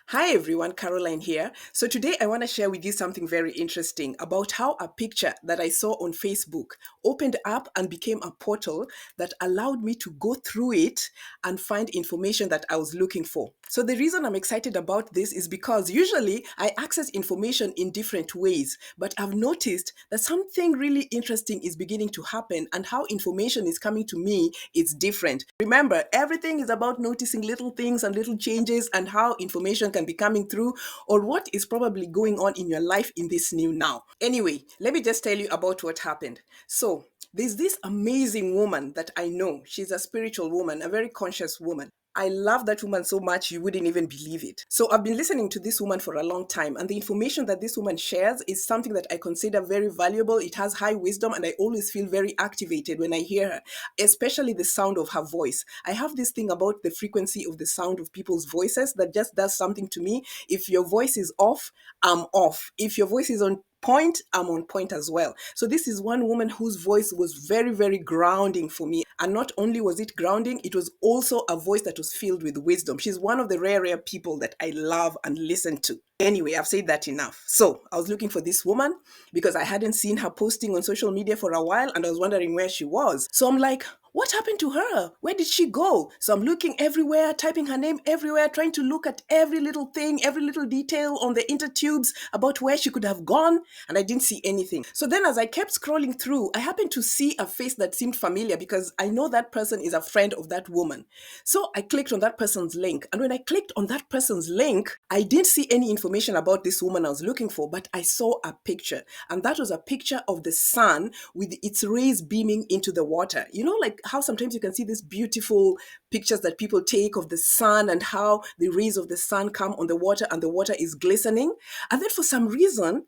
Hi everyone, Caroline here. So today I want to share with you something very interesting about how a picture that I saw on Facebook opened up and became a portal that allowed me to go through it and find information that I was looking for. So the reason I'm excited about this is because usually I access information in different ways, but I've noticed that something really interesting is beginning to happen and how information is coming to me is different. Remember, everything is about noticing little things and little changes and how information can be coming through or what is probably going on in your life in this new now. Anyway, let me just tell you about what happened. So, there's this amazing woman that I know. She's a spiritual woman, a very conscious woman. I love that woman so much you wouldn't even believe it. So I've been listening to this woman for a long time, and the information that this woman shares is something that I consider very valuable. It has high wisdom, and I always feel very activated when I hear her, especially the sound of her voice. I have this thing about the frequency of the sound of people's voices that just does something to me. If your voice is off, I'm off. If your voice is on point, I'm on point as well. So this is one woman whose voice was very, very grounding for me. And not only was it grounding, it was also a voice that was filled with wisdom. She's one of the rare people that I love and listen to. Anyway, I've said that enough. So I was looking for this woman because I hadn't seen her posting on social media for a while and I was wondering where she was. So I'm like, what happened to her? Where did she go? So I'm looking everywhere, typing her name everywhere, trying to look at every little thing, every little detail on the intertubes about where she could have gone, and I didn't see anything. So then, as I kept scrolling through, I happened to see a face that seemed familiar because I know that person is a friend of that woman. So I clicked on that person's link, and when I clicked on that person's link, I didn't see any information about this woman I was looking for, but I saw a picture, and that was a picture of the sun with its rays beaming into the water. You know, like how sometimes you can see these beautiful pictures that people take of the sun and how the rays of the sun come on the water and the water is glistening. And then for some reason,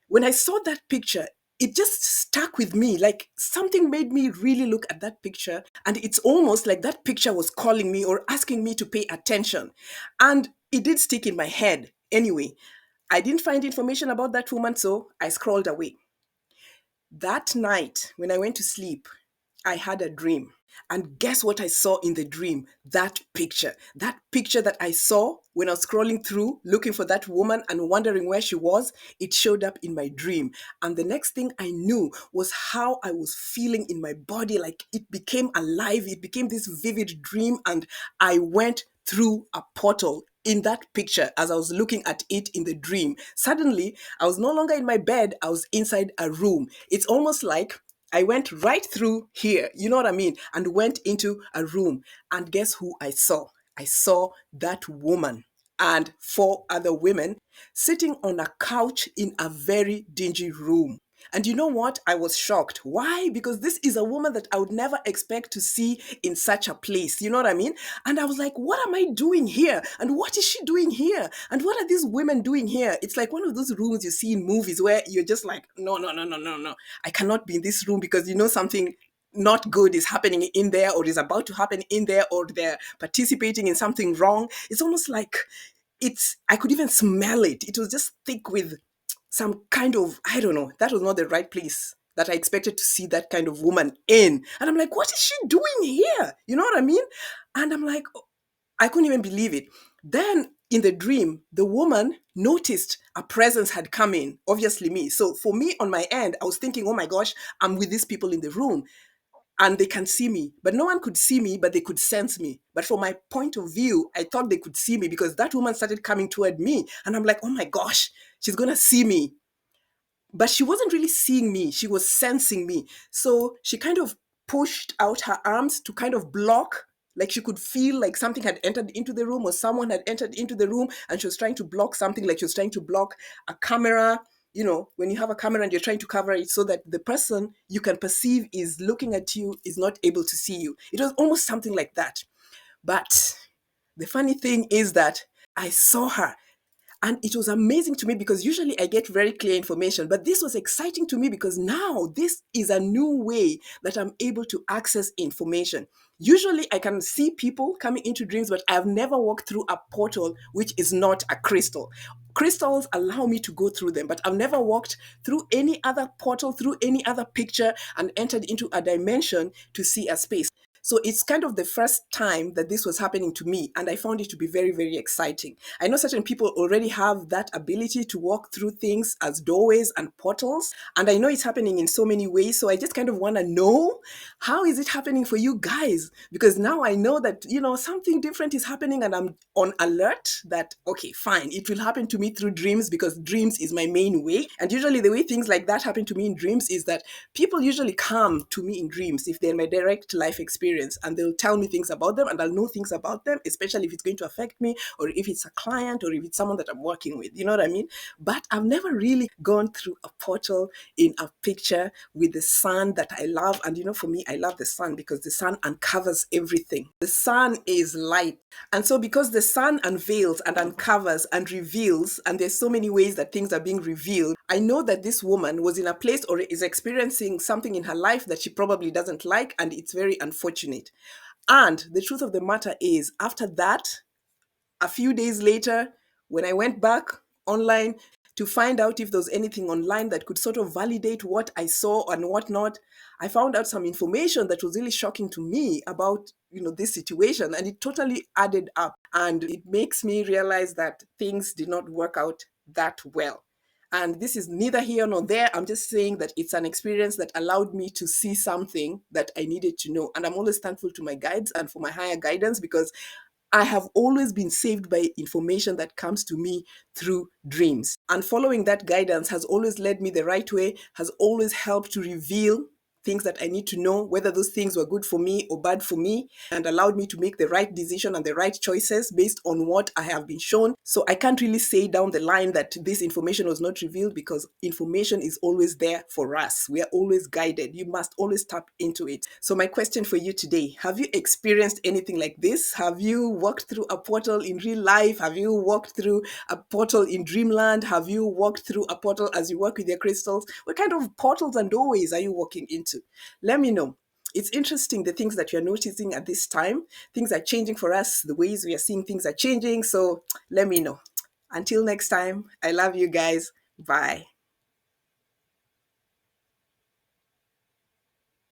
when I saw that picture, it just stuck with me. Like something made me really look at that picture. And it's almost like that picture was calling me or asking me to pay attention. And it did stick in my head. Anyway, I didn't find information about that woman, so I scrolled away. That night, when I went to sleep, I had a dream. And guess what I saw in the dream? That picture. That picture that I saw when I was scrolling through looking for that woman and wondering where she was, it showed up in my dream. And the next thing I knew was how I was feeling in my body. Like it became alive, it became this vivid dream, and I went through a portal in that picture as I was looking at it in the dream. Suddenly, I was no longer in my bed, I was inside a room. It's almost like I went right through here, you know what I mean? And went into a room. And guess who I saw? I saw that woman and four other women sitting on a couch in a very dingy room. And you know what? I was shocked. Why? Because this is a woman that I would never expect to see in such a place. You know what I mean? And I was like, what am I doing here? And what is she doing here? And what are these women doing here? It's like one of those rooms you see in movies where you're just like, no, no, no, no, no, no. I cannot be in this room because you know something not good is happening in there or is about to happen in there or they're participating in something wrong. It's almost like I could even smell it. It was just thick with some kind of, I don't know, that was not the right place that I expected to see that kind of woman in. And I'm like, what is she doing here? You know what I mean? And I'm like, I couldn't even believe it. Then in the dream, the woman noticed a presence had come in, obviously me. So for me on my end, I was thinking, oh my gosh, I'm with these people in the room and they can see me. But no one could see me, but they could sense me. But from my point of view, I thought they could see me because that woman started coming toward me. And I'm like, oh my gosh, she's going to see me. But she wasn't really seeing me, she was sensing me. So she kind of pushed out her arms to kind of block. Like she could feel like something had entered into the room or someone had entered into the room and she was trying to block something, like she was trying to block a camera. You know, when you have a camera and you're trying to cover it so that the person you can perceive is looking at you is not able to see you. It was almost something like that. But the funny thing is that I saw her and it was amazing to me because usually I get very clear information, but this was exciting to me because now this is a new way that I'm able to access information. Usually I can see people coming into dreams, but I've never walked through a portal which is not a crystal. Crystals allow me to go through them, but I've never walked through any other portal, through any other picture, and entered into a dimension to see a space. So it's kind of the first time that this was happening to me, and I found it to be very, very exciting. I know certain people already have that ability to walk through things as doorways and portals, and I know it's happening in so many ways. So I just kind of want to know, how is it happening for you guys? Because now I know that, something different is happening, and I'm on alert that, okay, fine, it will happen to me through dreams, because dreams is my main way. And usually the way things like that happen to me in dreams is that people usually come to me in dreams if they're my direct life experience, and they'll tell me things about them, and I'll know things about them, especially if it's going to affect me, or if it's a client, or if it's someone that I'm working with. You know what I mean? But I've never really gone through a portal in a picture with the sun that I love. And for me, I love the sun because the sun uncovers everything. The sun is light. And so because the sun unveils and uncovers and reveals, and there's so many ways that things are being revealed, I know that this woman was in a place or is experiencing something in her life that she probably doesn't like, and it's very unfortunate. And the truth of the matter is, after that, a few days later, when I went back online to find out if there was anything online that could sort of validate what I saw and whatnot, I found out some information that was really shocking to me about this situation, and it totally added up, and it makes me realize that things did not work out that well. And this is neither here nor there. I'm just saying that it's an experience that allowed me to see something that I needed to know. And I'm always thankful to my guides and for my higher guidance, because I have always been saved by information that comes to me through dreams. And following that guidance has always led me the right way, has always helped to reveal things that I need to know, whether those things were good for me or bad for me, and allowed me to make the right decision and the right choices based on what I have been shown. So I can't really say down the line that this information was not revealed, because information is always there for us. We are always guided. You must always tap into it. So my question for you today, have you experienced anything like this? Have you walked through a portal in real life? Have you walked through a portal in dreamland? Have you walked through a portal as you work with your crystals? What kind of portals and doorways are you walking into? Let me know. It's interesting, the things that you're noticing at this time. Things are changing for us. The ways we are seeing things are changing. So let me know. Until next time, I love you guys. Bye.